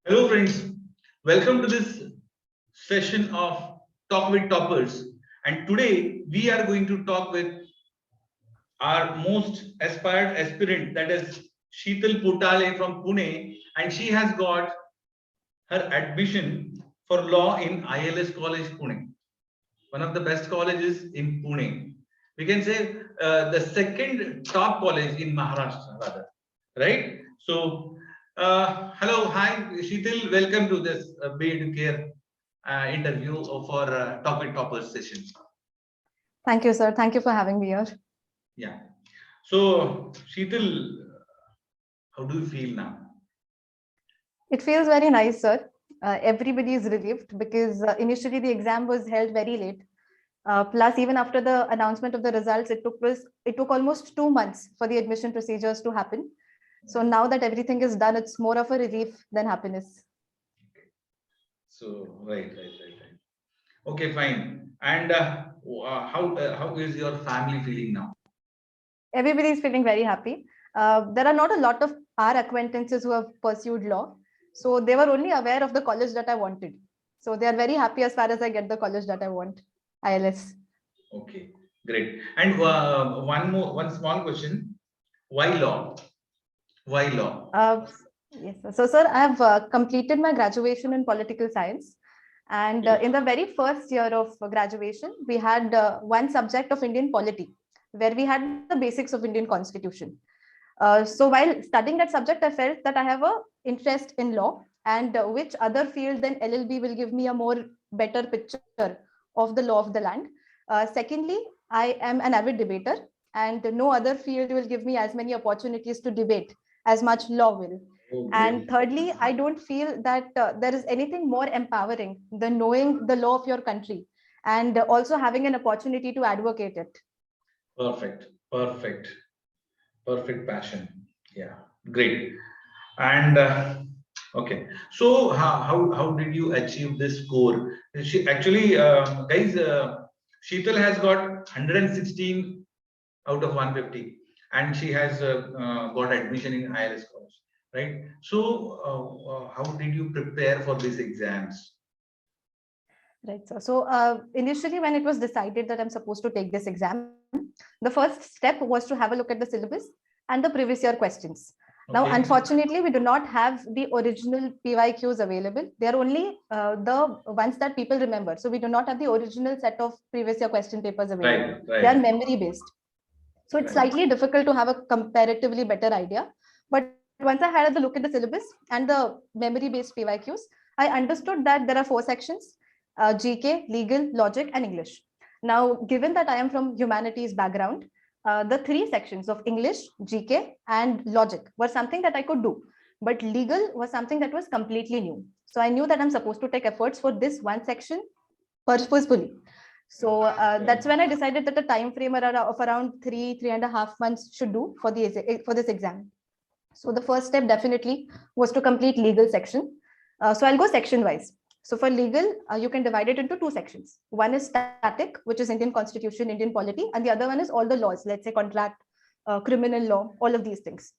Hello friends, welcome to this session of Talk with Toppers. And today we are going to talk with our most aspired aspirant, that is Sheetal Potale from Pune, and she has got her admission for law in ILS College Pune, one of the best colleges in Pune. We can say the second top college in Maharashtra, rather, right? So, hello, hi, Sheetal, welcome to this beducare interview for Talk with Toppers session. Thank you, sir. Thank you for having me here. Yeah. So, Sheetal, how do you feel now? It feels very nice, sir. Everybody is relieved because initially the exam was held very late. Plus, even after the announcement of the results, it took almost 2 months for the admission procedures to happen. So now that everything is done, it's more of a relief than happiness. So, right. Okay, fine. And how is your family feeling now? Everybody is feeling very happy. There are not a lot of our acquaintances who have pursued law. So they were only aware of the college that I wanted. So they are very happy as far as I get the college that I want, ILS. Okay, great. And one small question: why law? Why law? Yes, sir. So, sir, I have completed my graduation in political science. And in the very first year of graduation, we had one subject of Indian polity, where we had the basics of Indian constitution. So while studying that subject, I felt that I have a interest in law, and which other field than LLB will give me a more better picture of the law of the land. Secondly, I am an avid debater, and no other field will give me as many opportunities to debate as much law will. And thirdly, I don't feel that there is anything more empowering than knowing the law of your country and also having an opportunity to advocate it. Perfect passion. Yeah, great. And okay, so how did you achieve this score? She actually, guys, Sheetal has got 116 out of 150, and she has got admission in ILS college, right? So, how did you prepare for these exams? Right. So initially, when it was decided that I'm supposed to take this exam, the first step was to have a look at the syllabus and the previous year questions. Now, Okay. unfortunately, we do not have the original PYQs available. They are only the ones that people remember. So we do not have the original set of previous year question papers available. Right. They are memory based. So it's Right. slightly difficult to have a comparatively better idea. But once I had a look at the syllabus and the memory based PYQs, I understood that there are 4 sections: GK, legal, logic, and English. Now, given that I am from humanities background, the 3 sections of English, GK, and logic were something that I could do. But legal was something that was completely new. So I knew that I'm supposed to take efforts for this one section purposefully. So that's when I decided that a time frame of around 3.5 months should do for this exam. So the first step definitely was to complete legal section. So I'll go section wise. So for legal, you can divide it into 2 sections. One is static, which is Indian Constitution, Indian polity, and the other one is all the laws, let's say contract, criminal law, all of these things.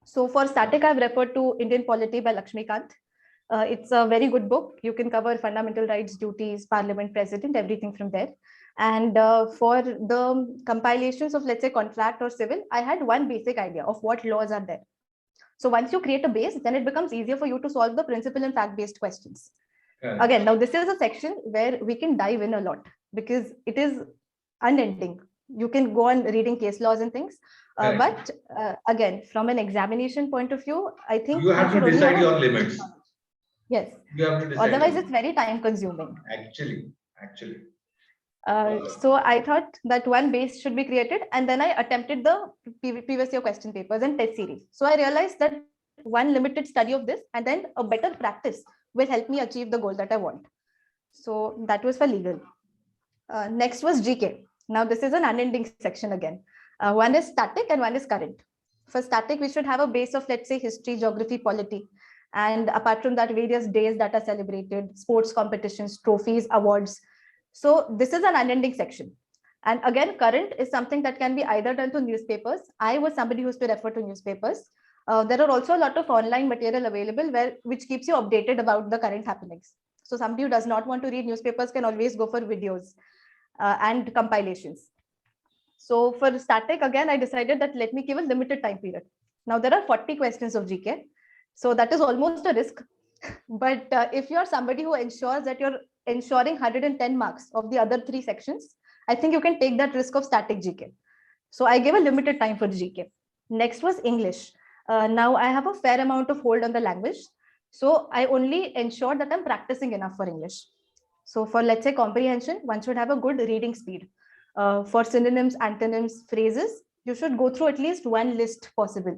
So for static, I've referred to Indian Polity by Lakshmikant. It's a very good book. You can cover fundamental rights, duties, parliament, president, everything from there. And for the compilations of, let's say, contract or civil, I had one basic idea of what laws are there. So once you create a base, then it becomes easier for you to solve the principle and fact-based questions. Again, now this is a section where we can dive in a lot because it is unending. You can go on reading case laws and things. But again, from an examination point of view, I think you have to decide your limits. Yes. You have to decide. Otherwise, it's very time consuming. Actually. So I thought that one base should be created, and then I attempted the previous year question papers and test series. So I realized that one limited study of this and then a better practice will help me achieve the goal that I want. So that was for legal. Next was GK. Now this is an unending section again. One is static and one is current. For static, we should have a base of, let's say, history, geography, polity. And apart from that, various days that are celebrated, sports competitions, trophies, awards. So this is an unending section. And again, current is something that can be either done to newspapers. I was somebody who used to refer to newspapers. There are also a lot of online material available which keeps you updated about the current happenings. So somebody who does not want to read newspapers can always go for videos and compilations. So for static, again, I decided that let me give a limited time period. Now there are 40 questions of GK. So that is almost a risk. But if you're somebody who ensures that you're ensuring 110 marks of the other 3 sections, I think you can take that risk of static GK. So I gave a limited time for GK. Next was English. Now I have a fair amount of hold on the language. So I only ensured that I'm practicing enough for English. So for, let's say, comprehension, one should have a good reading speed. For synonyms, antonyms, phrases, you should go through at least one list possible,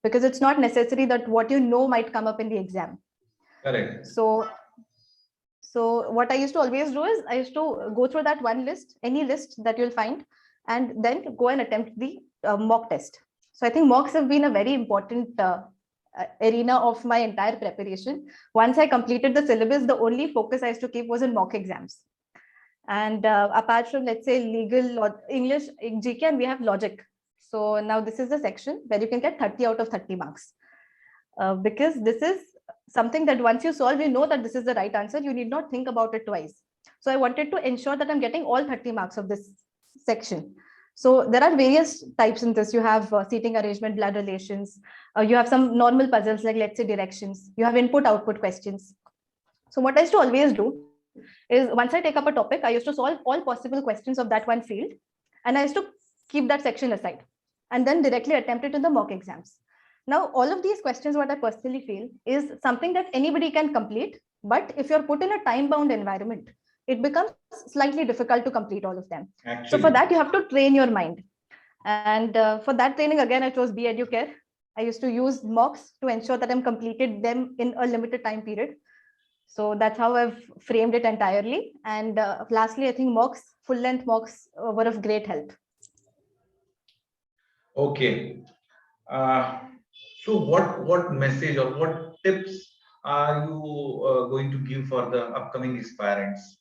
because it's not necessary that what you know might come up in the exam. Correct. So what I used to always do is I used to go through that one list, any list that you'll find, and then go and attempt the mock test. So I think mocks have been a very important arena of my entire preparation. Once I completed the syllabus, the only focus I used to keep was in mock exams. And apart from, let's say, legal, English, GK, and we have logic. So now this is the section where you can get 30 out of 30 marks. Because this is something that once you solve, you know that this is the right answer. You need not think about it twice. So I wanted to ensure that I'm getting all 30 marks of this section. So there are various types in this. You have seating arrangement, blood relations. You have some normal puzzles like, let's say, directions. You have input-output questions. So what I used to always do is, once I take up a topic, I used to solve all possible questions of that one field. And I used to keep that section aside and then directly attempt it in the mock exams. Now, all of these questions, what I personally feel is something that anybody can complete. But if you're put in a time-bound environment, it becomes slightly difficult to complete all of them. Actually. So for that, you have to train your mind. And for that training, again, I chose EduCARE. I used to use mocks to ensure that I'm completed them in a limited time period. So that's how I've framed it entirely. And lastly, I think mocks, full-length mocks were of great help. Okay. So what message or what tips are you going to give for the upcoming aspirants?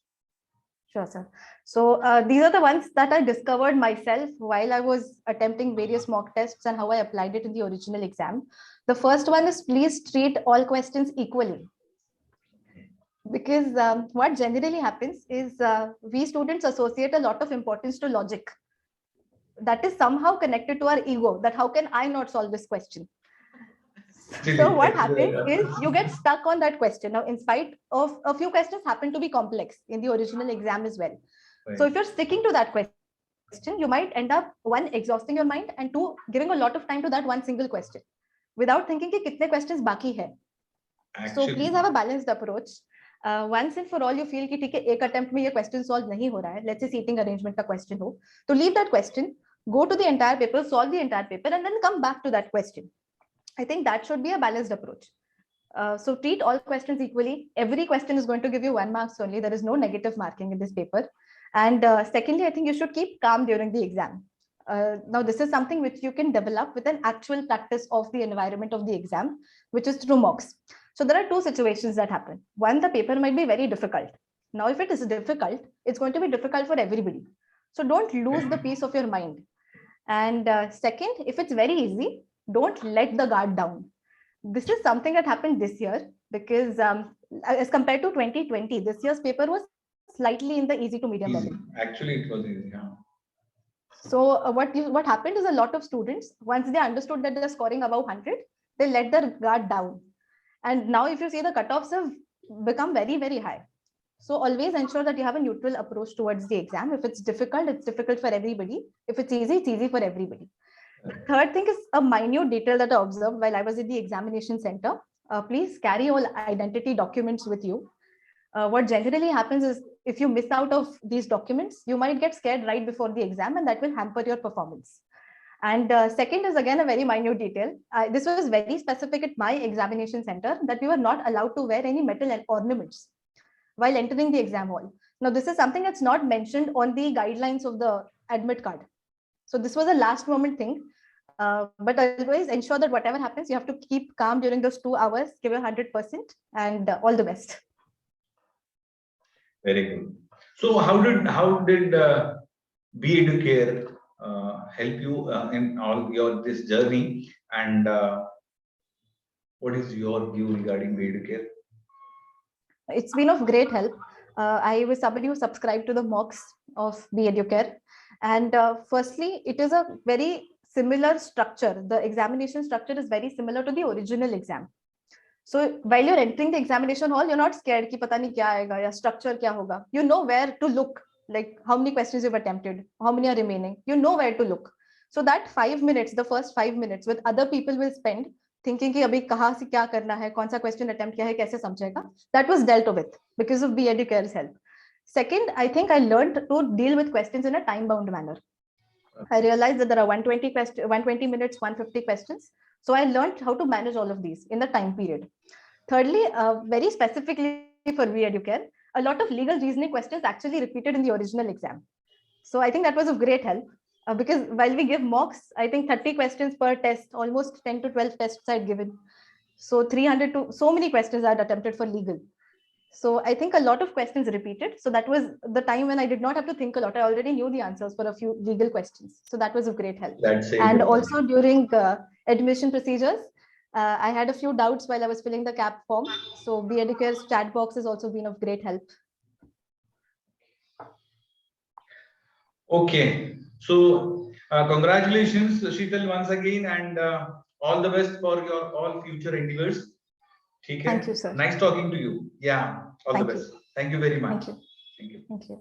Sure, sir. So these are the ones that I discovered myself while I was attempting various mock tests and how I applied it in the original exam. The first one is, please treat all questions equally. Because what generally happens is we students associate a lot of importance to logic. That is somehow connected to our ego, that how can I not solve this question? So what happens is you get stuck on that question. Now, in spite of a few questions happen to be complex in the original exam as well. Right. So if you're sticking to that question, you might end up, one, exhausting your mind, and two, giving a lot of time to that one single question without thinking ki kitne questions baki hai. So please have a balanced approach. Once and for all you feel कि ठीक है एक attempt में ये question solve नहीं हो रहा है, let's say seating arrangement का question हो, तो leave that question, go to the entire paper, solve the entire paper, and then come back to that question. I think that should be a balanced approach. So treat all questions equally. Every question is going to give you 1 marks only. There is no negative marking in this paper. And secondly, I think you should keep calm during the exam. Now, this is something which you can develop with an actual practice of the environment of the exam, which is through mocks. So there are two situations that happen. One, the paper might be very difficult. Now, if it is difficult, it's going to be difficult for everybody. So don't lose the peace of your mind. And second, if it's very easy, don't let the guard down. This is something that happened this year because as compared to 2020, this year's paper was slightly in the easy to medium level. Actually, it was easy. Yeah. So what happened is a lot of students, once they understood that they're scoring above 100, they let their guard down. And now if you see, the cutoffs have become very, very high. So always ensure that you have a neutral approach towards the exam. If it's difficult for everybody. If it's easy for everybody. The third thing is a minute detail that I observed while I was in the examination center. Please carry all identity documents with you. What generally happens is if you miss out of these documents, you might get scared right before the exam, and that will hamper your performance. And second is again a very minute detail. This was very specific at my examination center, that we were not allowed to wear any metal ornaments while entering the exam hall. Now, this is something that's not mentioned on the guidelines of the admit card. So this was a last moment thing. But always ensure that whatever happens, you have to keep calm during those 2 hours, give your 100%, and all the best. Very good. So how did EduCARE help you in all this journey? And What is your view regarding EduCARE? It's been of great help. I was somebody who subscribed to the mocks of EduCARE. And firstly, it is a very similar structure. The examination structure is very similar to the original exam. So while you're entering the examination hall, you're not scared कि पता नहीं क्या आएगा या structure क्या होगा. You know where to look, like how many questions you've attempted, how many are remaining. You know where to look. So that 5 minutes, the first 5 minutes with other people will spend thinking कि अभी कहाँ से क्या करना है, कौन सा question attempt किया है, कैसे समझेगा. That was dealt with because of EduCare's help. Second, I think I learned to deal with questions in a time-bound manner. I realized that there are 120 minutes, 150 questions. So I learned how to manage all of these in the time period. Thirdly, very specifically for EduCare, a lot of legal reasoning questions actually repeated in the original exam. So I think that was of great help because while we give mocks, I think 30 questions per test, almost 10 to 12 tests I'd given. So 300 to so many questions I'd attempted for legal. So I think a lot of questions repeated. So that was the time when I did not have to think a lot. I already knew the answers for a few legal questions. So that was of great help. And also during admission procedures, I had a few doubts while I was filling the CAP form. So EduCare's chat box has also been of great help. Okay. So congratulations, Sheetal, once again, and all the best for your all future endeavors. Thank you, sir. Nice talking to you. Yeah, all the best. Thank you very much. Thank you. Thank you.